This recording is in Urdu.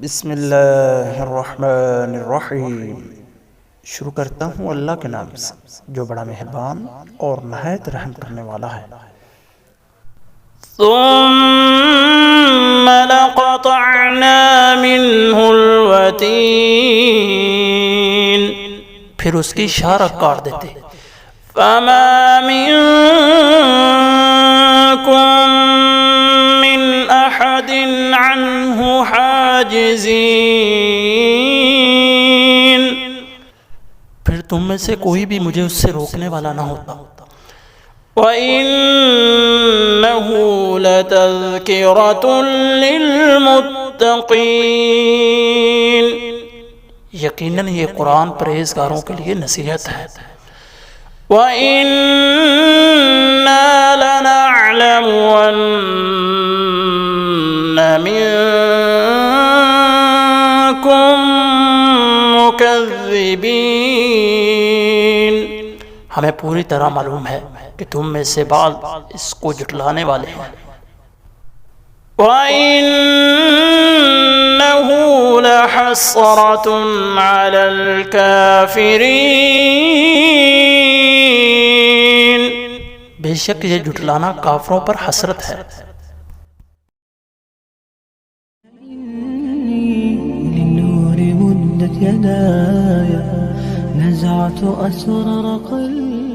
بسم اللہ الرحمن الرحیم۔ شروع کرتا ہوں اللہ کے نام سے جو بڑا مہربان اور نہایت رحم کرنے والا ہے۔ ثم لقطعنا منه الوتين، پھر اس کی شارہ کاٹ دیتے۔ فما منكم من أحد عنه حاجزين، پھر تم میں سے کوئی بھی مجھے اس سے روکنے والا نہ ہوتا۔ وَإِنَّهُ لَتَذْكِرَةٌ لِّلْمُتَّقِينَ، یقیناً یہ قرآن پرہیزگاروں کے لیے نصیحت ہے۔ وَإِنَّا لَنَعْلَمُ أَنَّ مِنكُم مُّكَذِّبِينَ، ہمیں پوری طرح معلوم ہے کہ تم میں سے بعض اس کو جھٹلانے والے ہیں۔ وَإِنَّهُ لَحَسْرَةٌ عَلَى الْكَافِرِينَ، بے شک یہ جھٹلانا کافروں پر حسرت ہے۔ للنور مدت يداي، نزعت أسرار قلبي